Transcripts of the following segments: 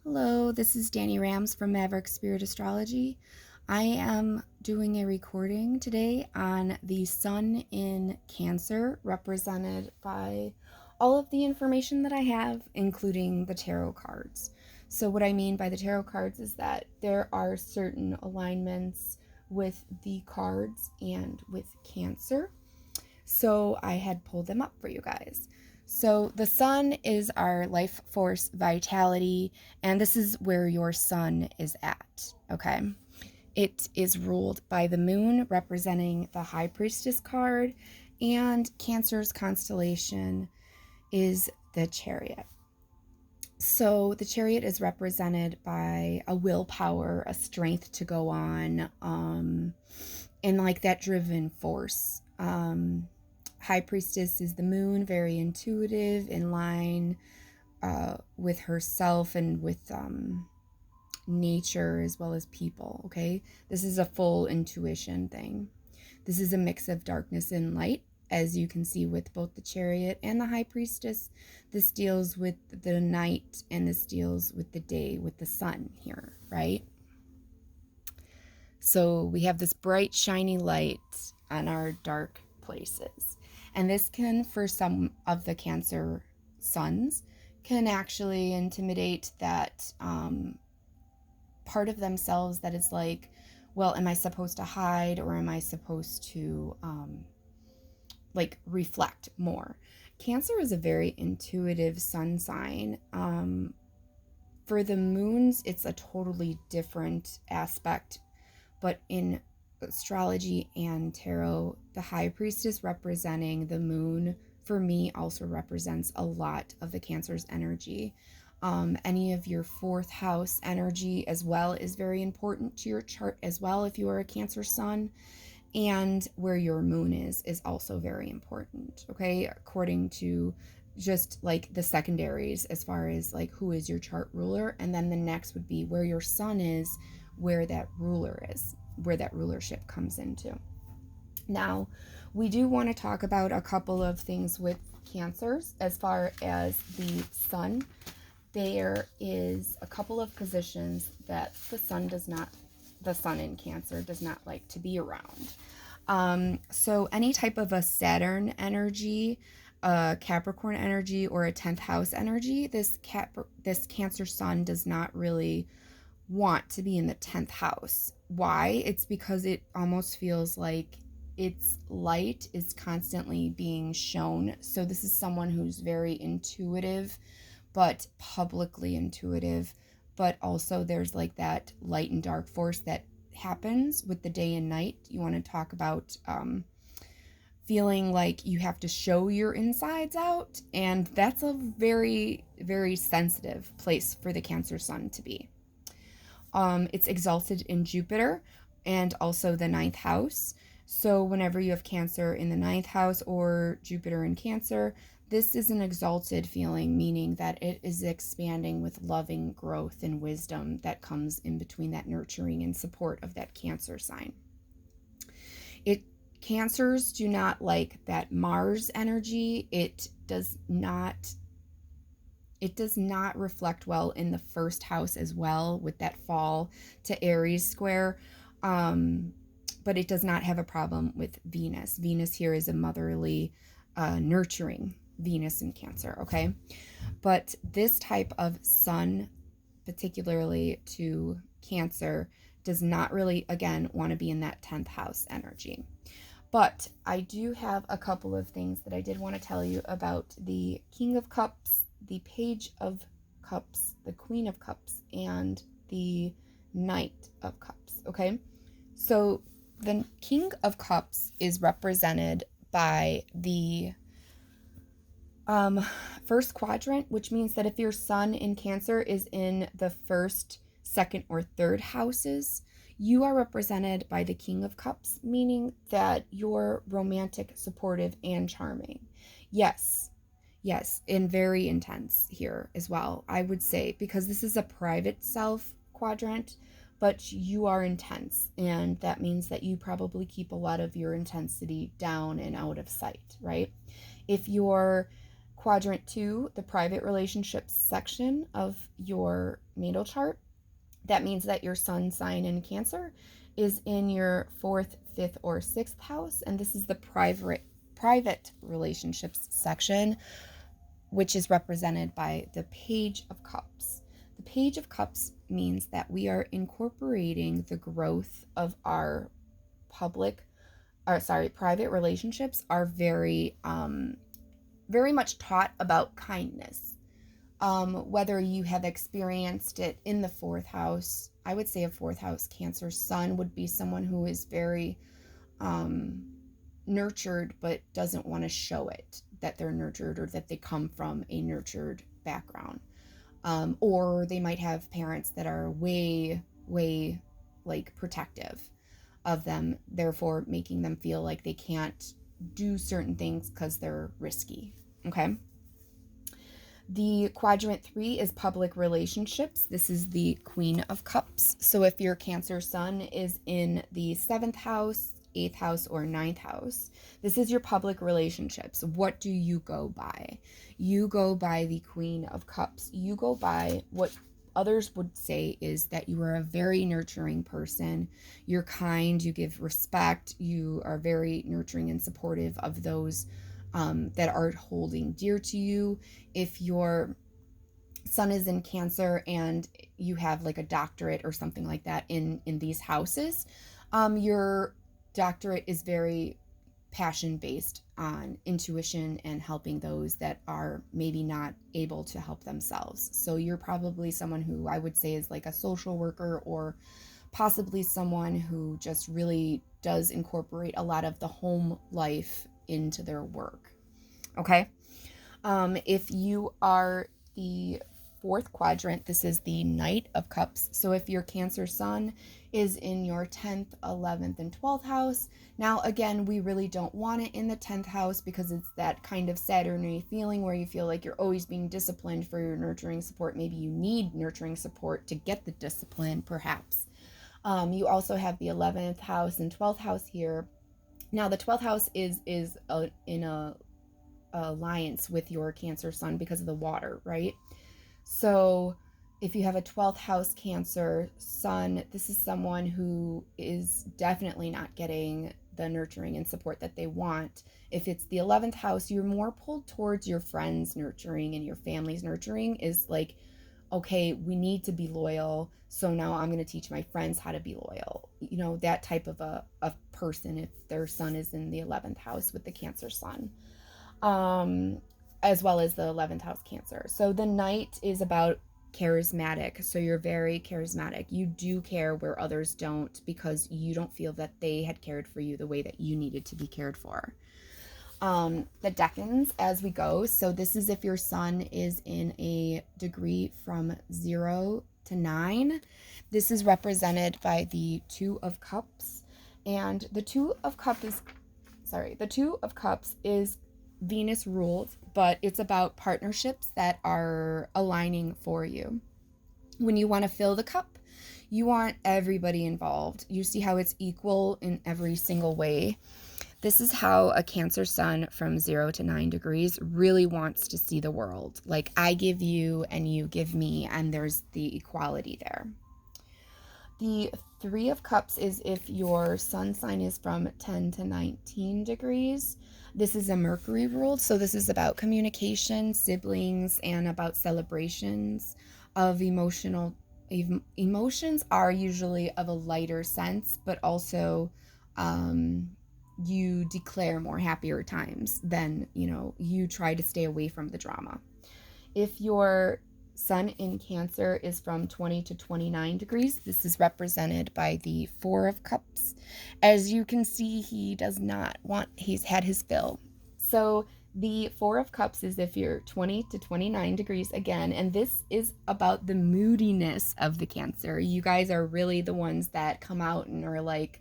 Hello, this is Danny Rams from Maverick Spirit Astrology. I am doing a recording today on the Sun in Cancer, represented by all of the information that I have, including the tarot cards. So, what I mean by the tarot cards is that there are certain alignments with the cards and with Cancer. So I had pulled them up for you guys. So the sun is our life force vitality, and this is where your sun is at, okay? It is ruled by the moon, representing the High Priestess card, and Cancer's constellation is the Chariot. So the Chariot is represented by a willpower, a strength to go on, and like that driven force. High Priestess is the moon, very intuitive, in line with herself and with nature as well as people, okay? This is a full intuition thing. This is a mix of darkness and light, as you can see with both the Chariot and the High Priestess. This deals with the night, and this deals with the day, with the sun here, right? So we have this bright, shiny light on our dark places. And this can, for some of the Cancer suns, can actually intimidate that part of themselves that is like, well, am I supposed to hide, or am I supposed to like reflect more? Cancer is a very intuitive sun sign. For the moons, it's a totally different aspect. But in astrology and tarot, the High Priestess representing the moon, for me, also represents a lot of the Cancer's energy. Any of your fourth house energy as well is very important to your chart as well if you are a Cancer sun. And where your moon is also very important, okay? According to just like the secondaries, as far as like who is your chart ruler. And then the next would be where your sun is, where that ruler is, where that rulership comes into. Now, we do want to talk about a couple of things with Cancers as far as the sun. There is a couple of positions that the sun in Cancer does not like to be around. So any type of a Saturn energy, a Capricorn energy, or a 10th house energy, this Cancer sun does not really want to be in the 10th house. Why? It's because it almost feels like its light is constantly being shown. So this is someone who's very intuitive, but publicly intuitive, but also there's like that light and dark force that happens with the day and night. You want to talk about feeling like you have to show your insides out, and that's a very, very sensitive place for the Cancer sun to be. It's exalted in Jupiter and also the 9th house. So whenever you have Cancer in the 9th house or Jupiter in Cancer, this is an exalted feeling, meaning that it is expanding with loving growth and wisdom that comes in between that nurturing and support of that Cancer sign. Cancers do not like that Mars energy. It does not reflect well in the 1st house as well, with that fall to Aries square. But it does not have a problem with Venus. Venus here is a motherly, nurturing Venus in Cancer, okay? But this type of sun, particularly to Cancer, does not really, again, want to be in that 10th house energy. But I do have a couple of things that I did want to tell you about the King of Cups, the Page of Cups, the Queen of Cups, and the Knight of Cups, okay? So the King of Cups is represented by the first quadrant, which means that if your sun in Cancer is in the 1st, 2nd, or 3rd houses, you are represented by the King of Cups, meaning that you're romantic, supportive, and charming. Yes, and very intense here as well, I would say, because this is a private self quadrant, but you are intense, and that means that you probably keep a lot of your intensity down and out of sight, right? If you're Quadrant 2, the private relationships section of your natal chart. That means that your sun sign in Cancer is in your 4th, 5th, or 6th house, and this is the private relationships section, which is represented by the Page of Cups. The Page of Cups means that we are incorporating the growth of our private relationships are very much taught about kindness. Whether you have experienced it in the 4th house, I would say a 4th house Cancer sun would be someone who is very nurtured but doesn't want to show it that they're nurtured or that they come from a nurtured background. Or they might have parents that are way, way like protective of them, therefore making them feel like they can't do certain things because they're risky. Okay. The quadrant 3 is public relationships. This is the Queen of Cups. So if your Cancer sun is in the 7th house, 8th house, or 9th house, this is your public relationships. What do you go by? You go by the Queen of Cups. You go by what others would say is that you are a very nurturing person. You're kind, you give respect, you are very nurturing and supportive of those that are holding dear to you. If your sun is in Cancer and you have like a doctorate or something like that in these houses, your doctorate is very passion based on intuition and helping those that are maybe not able to help themselves. So you're probably someone who I would say is like a social worker, or possibly someone who just really does incorporate a lot of the home life into their work. Okay. If you are the 4th quadrant, this is the Knight of Cups. So if your Cancer sun is in your 10th, 11th, and 12th house, now again, we really don't want it in the 10th house because it's that kind of Saturn-y feeling where you feel like you're always being disciplined for your nurturing support. Maybe you need nurturing support to get the discipline, perhaps. You also have the 11th house and 12th house here. Now the 12th house is in a alliance with your Cancer sun because of the water, right? So if you have a 12th house Cancer sun, this is someone who is definitely not getting the nurturing and support that they want. If it's the 11th house, you're more pulled towards your friends' nurturing and your family's nurturing is like, okay, we need to be loyal, so now I'm going to teach my friends how to be loyal. You know, that type of a person if their sun is in the 11th house with the Cancer sun. As well as the 11th house Cancer. So the Knight is about charismatic. So you're very charismatic. You do care where others don't because you don't feel that they had cared for you the way that you needed to be cared for. The decans as we go. So this is if your sun is in a degree from 0 to 9. This is represented by the 2 of Cups. And the 2 of Cups is Venus ruled, but it's about partnerships that are aligning for you. When you want to fill the cup, you want everybody involved. You see how it's equal in every single way. This is how a Cancer sun from 0 to 9 degrees really wants to see the world. Like, I give you and you give me, and there's the equality there. The 3 of Cups is if your sun sign is from 10 to 19 degrees. This is a Mercury ruled, so this is about communication, siblings, and about celebrations of emotions are usually of a lighter sense, but also you declare more happier times than, you try to stay away from the drama. If your sun in Cancer is from 20 to 29 degrees. This is represented by the 4 of Cups. As you can see, he's had his fill. So the 4 of Cups is if you're 20 to 29 degrees again, and this is about the moodiness of the Cancer. You guys are really the ones that come out and are like,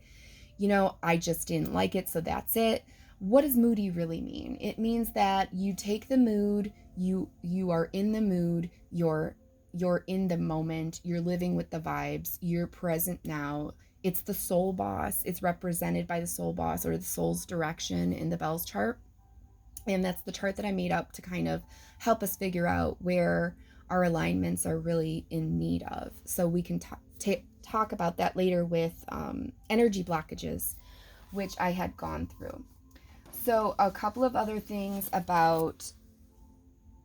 I just didn't like it, so that's it. What does moody really mean? It means that you take the mood, you are in the mood, you're in the moment, you're living with the vibes, you're present now. It's the soul boss. It's represented by the soul boss or the soul's direction in the Bell's chart. And that's the chart that I made up to kind of help us figure out where our alignments are really in need of. So we can talk about that later with energy blockages, which I had gone through. So a couple of other things about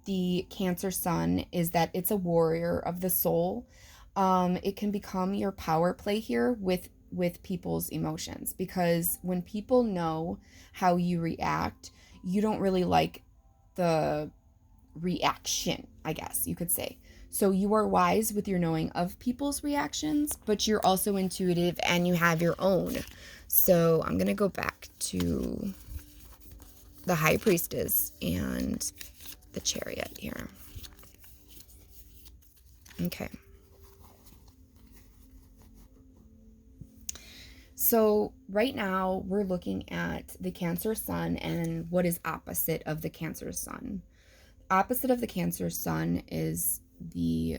the Cancer Sun is that it's a warrior of the soul. It can become your power play here with people's emotions, because when people know how you react, you don't really like the reaction, I guess you could say. So you are wise with your knowing of people's reactions, but you're also intuitive and you have your own. So I'm going to go back to the High Priestess and the Chariot here. Okay. So right now we're looking at the Cancer Sun and what is opposite of the Cancer Sun. Opposite of the Cancer Sun is the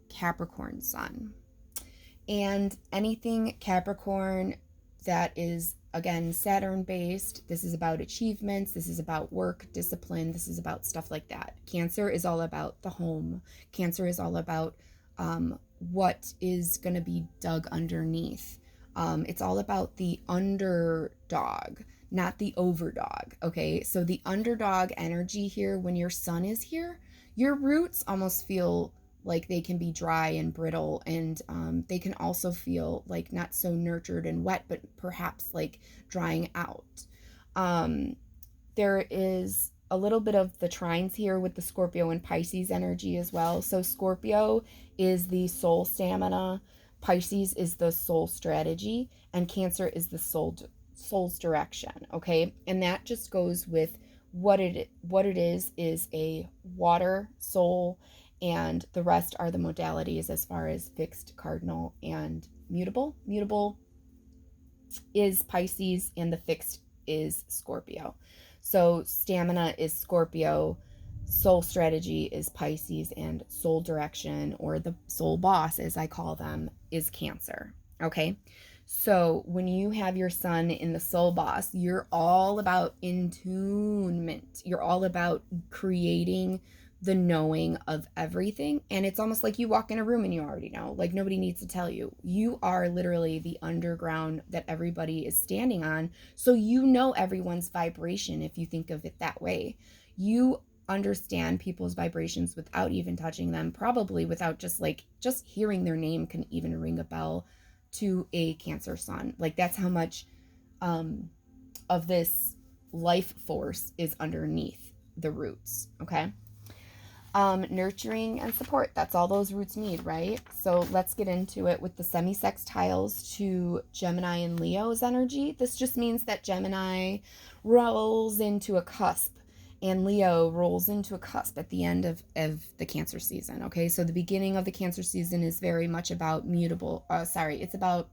Capricorn Sun. And anything Capricorn that is, again, Saturn based, this is about achievements, this is about work, discipline, this is about stuff like that. Cancer is all about the home. Cancer is all about what is going to be dug underneath. It's all about the underdog, not the overdog. Okay, so the underdog energy here, when your sun is here, your roots almost feel like they can be dry and brittle, and they can also feel like not so nurtured and wet, but perhaps like drying out. There is a little bit of the trines here with the Scorpio and Pisces energy as well. So Scorpio is the soul stamina, Pisces is the soul strategy, and Cancer is the soul's direction. Okay, and that just goes with what it is a water soul, and the rest are the modalities as far as fixed, cardinal, and mutable. Mutable is Pisces, and the fixed is Scorpio. So stamina is Scorpio, soul strategy is Pisces, and soul direction, or the soul boss as I call them, is Cancer. Okay, so when you have your sun in the soul boss, you're all about attunement. You're all about creating the knowing of everything. And it's almost like you walk in a room and you already know. Like nobody needs to tell you. You are literally the underground that everybody is standing on. So you know everyone's vibration if you think of it that way. You understand people's vibrations without even touching them, probably without just hearing their name can even ring a bell to a Cancer sun. Like that's how much of this life force is underneath the roots. Okay, nurturing and support, that's all those roots need, right? So let's get into it with the semi-sextiles to Gemini and Leo's energy. This just means that Gemini rolls into a cusp and Leo rolls into a cusp at the end of the Cancer season. Okay, so the beginning of the Cancer season is very much about it's about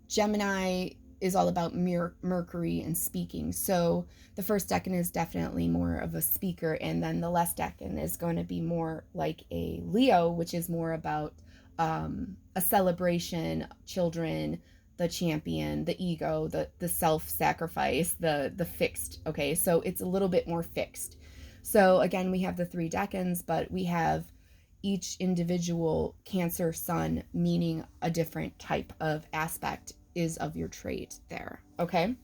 Gemini is all about Mercury and speaking. So the first decan is definitely more of a speaker, and then the last decan is going to be more like a Leo, which is more about a celebration, children, the champion, the ego, the self-sacrifice, the fixed. Okay, so it's a little bit more fixed. So again, we have the 3 decans, but we have each individual Cancer sun meaning a different type of aspect is of your trait there. Okay,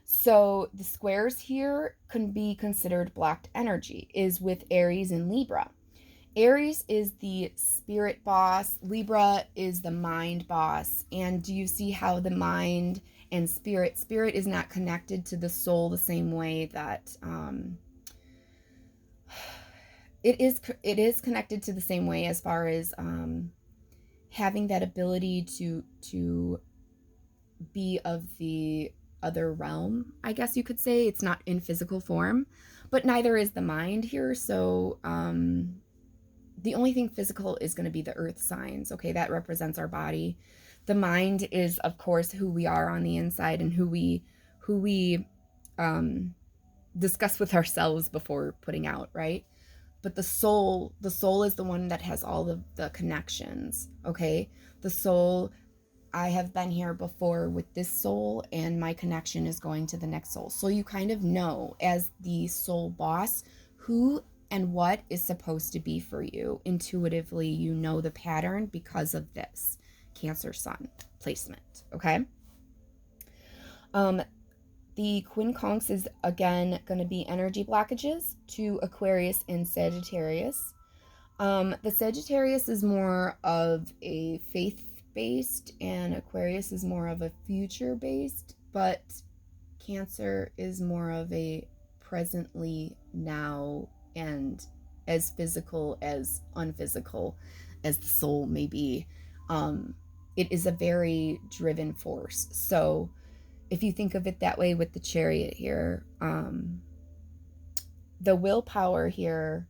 so the squares here can be considered blocked energy, is with Aries and Libra. Aries is the spirit boss, Libra is the mind boss. And do you see how the mind and spirit is not connected to the soul the same way that it is connected to the same way as far as having that ability to be of the other realm, I guess you could say. It's not in physical form, but neither is the mind here. So the only thing physical is going to be the earth signs. Okay, that represents our body. The mind is, of course, who we are on the inside and who we discuss with ourselves before putting out, right? But the soul is the one that has all of the connections. Okay, the soul I have been here before with this soul, and my connection is going to the next soul. So you kind of know, as the soul boss, who and what is supposed to be for you. Intuitively, you know the pattern because of this Cancer Sun placement, okay? The quincunx is, again, going to be energy blockages to Aquarius and Sagittarius. The Sagittarius is more of a faith-based, and Aquarius is more of a future-based, but Cancer is more of a presently, now, and as physical as unphysical as the soul may be. It is a very driven force. So if you think of it that way with the Chariot here, the willpower here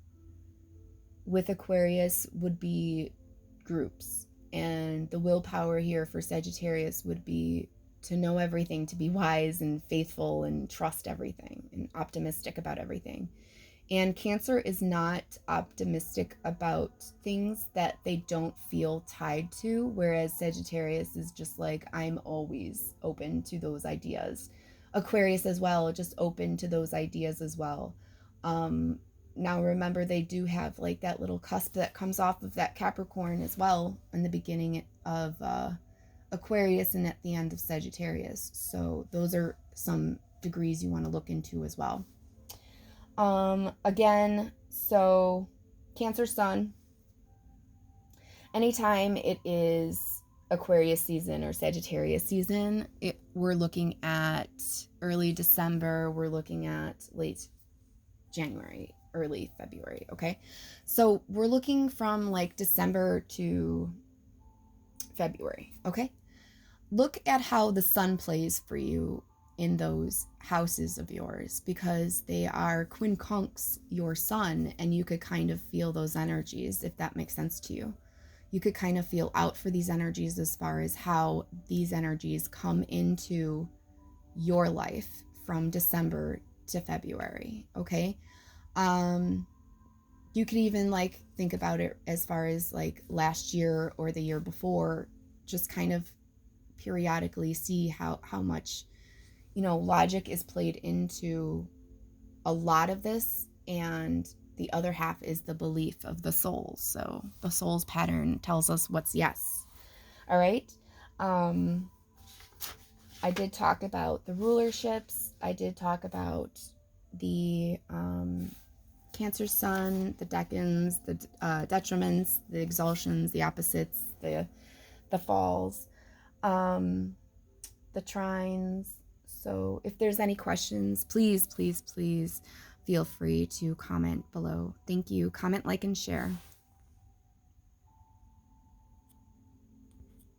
with Aquarius would be groups, and the willpower here for Sagittarius would be to know everything, to be wise and faithful and trust everything and optimistic about everything. And Cancer is not optimistic about things that they don't feel tied to, whereas Sagittarius is just like, I'm always open to those ideas. Aquarius as well, just open to those ideas as well. Now remember, they do have like that little cusp that comes off of that Capricorn as well in the beginning of Aquarius and at the end of Sagittarius. So those are some degrees you want to look into as well. Again, so Cancer Sun, anytime it is Aquarius season or Sagittarius season, we're looking at early December, we're looking at late January, early February, okay? So we're looking from like December to February, okay? Look at how the sun plays for you in those houses of yours, because they are quincunx your sun, and you could kind of feel those energies, if that makes sense to you. You could kind of feel out for these energies as far as how these energies come into your life from December to February, okay? You could even like think about it as far as like last year or the year before, just kind of periodically see how much, you know, logic is played into a lot of this, and the other half is the belief of the soul. So the soul's pattern tells us what's yes. All right. I did talk about the rulerships. I did talk about the Cancer Sun, the decans, the detriments, the exaltations, the opposites, the falls, the trines. So if there's any questions, please feel free to comment below. Thank you. Comment, like, and share.